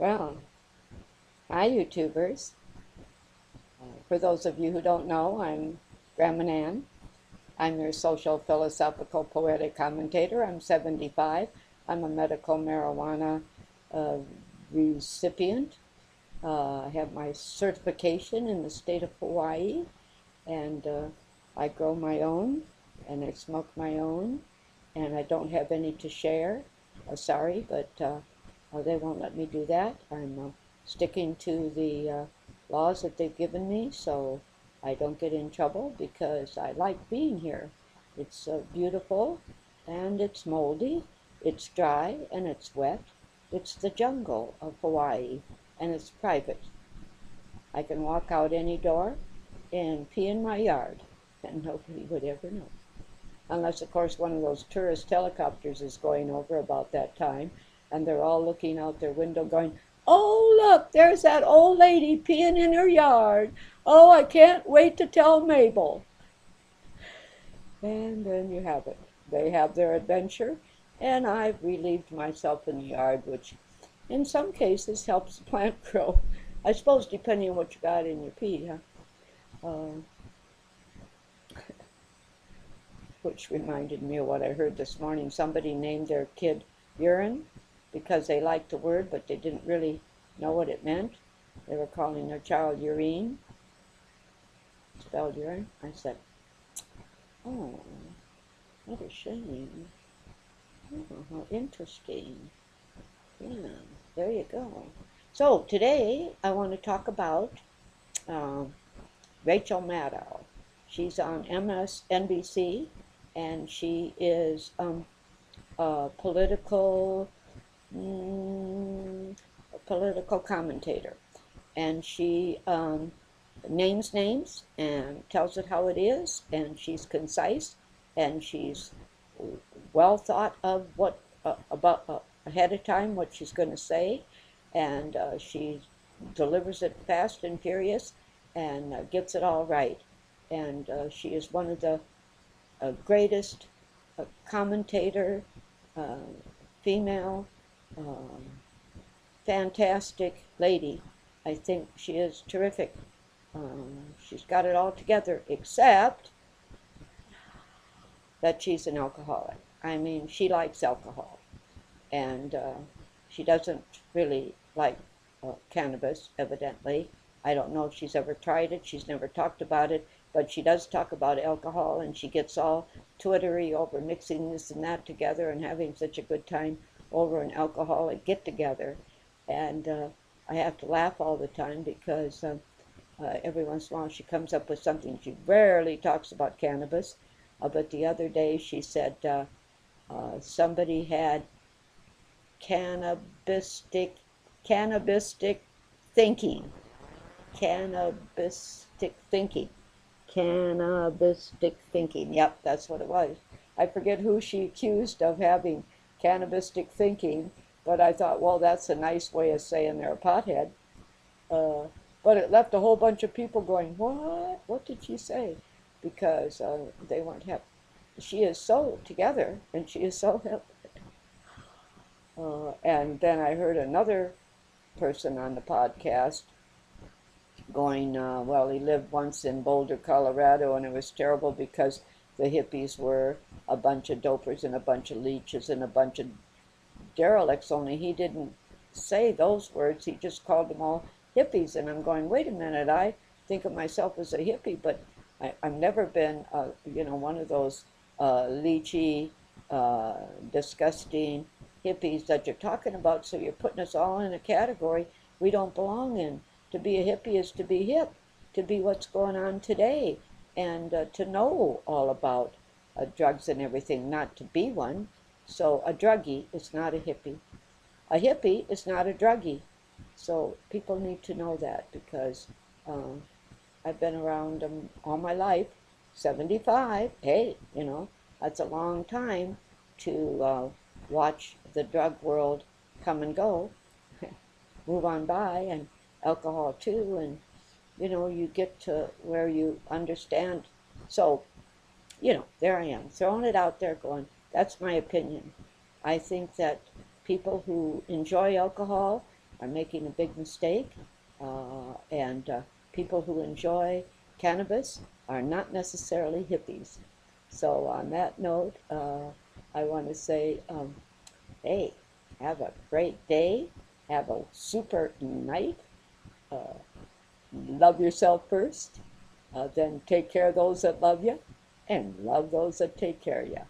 Well, hi YouTubers. For those of you who don't know, I'm Grandma Nan. I'm your social, philosophical, poetic commentator. I'm 75. I'm a medical marijuana uh, recipient. I have my certification in the state of Hawaii, and I grow my own, and I smoke my own, and I don't have any to share. Sorry, but they won't let me do that. I'm sticking to the laws that they've given me so I don't get in trouble because I like being here. It's beautiful and it's moldy, it's dry and it's wet. It's the jungle of Hawaii and it's private. I can walk out any door and pee in my yard and nobody would ever know. Unless, of course, one of those tourist helicopters is going over about that time, and they're all looking out their window going, "Oh, look, there's that old lady peeing in her yard. Oh, I can't wait to tell Mabel." And then you have it. They have their adventure, and I've relieved myself in the yard, which in some cases helps the plant grow. I suppose depending on what you got in your pee, huh? Uh, which reminded me of what I heard this morning. Somebody named their kid Urine because they liked the word, but they didn't really know what it meant. They were calling their child Urine, spelled urine. I said, "Oh, what a shame. Oh, how interesting." Yeah, there you go. So today I want to talk about Rachel Maddow. She's on MSNBC, and she is a political commentator, and she names names and tells it how it is, and she's concise, and she's well thought of what about ahead of time what she's going to say, and she delivers it fast and furious, and gets it all right, and she is one of the greatest commentator, female, um, fantastic lady. I think she is terrific. She's got it all together, except that she's an alcoholic. I mean, she likes alcohol, and she doesn't really like cannabis, evidently. I don't know if she's ever tried it. She's never talked about it, but she does talk about alcohol, and she gets all twittery over mixing this and that together and having such a good time over an alcoholic get-together. And I have to laugh all the time because every once in a while she comes up with something. She rarely talks about cannabis, but the other day she said somebody had cannabistic thinking. Cannabistic thinking. Cannabistic thinking. Yep, that's what it was. I forget who she accused of having cannabistic thinking, but I thought, well, that's a nice way of saying they're a pothead. Uh, but it left a whole bunch of people going, "What? What did she say?" Because they weren't happy. She is so together, and she is so happy. And then I heard another person on the podcast going, well, he lived once in Boulder, Colorado, and it was terrible because the hippies were a bunch of dopers and a bunch of leeches and a bunch of derelicts, only he didn't say those words. He just called them all hippies. And I'm going, wait a minute, I think of myself as a hippie, but I've never been, one of those leechy, disgusting hippies that you're talking about, so you're putting us all in a category we don't belong in. To be a hippie is to be hip, to be what's going on today, and to know all about drugs and everything, not to be one. So a druggie is not a hippie. A hippie is not a druggie. So people need to know that because I've been around them all my life. 75, hey, that's a long time to watch the drug world come and go, move on by, and alcohol too, and you get to where you understand. So, there I am, throwing it out there going, that's my opinion. I think that people who enjoy alcohol are making a big mistake, and people who enjoy cannabis are not necessarily hippies. So on that note, I want to say, hey, have a great day, have a super night, uh, love yourself first, then take care of those that love you, and love those that take care of you.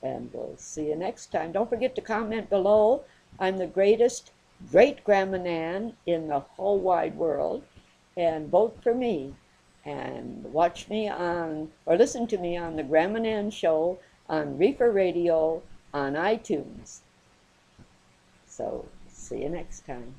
And we'll see you next time. Don't forget to comment below. I'm the greatest great-grandma Nan in the whole wide world, and vote for me. And watch me on, or listen to me on the Grandma Nan Show on Reefer Radio on iTunes. So, see you next time.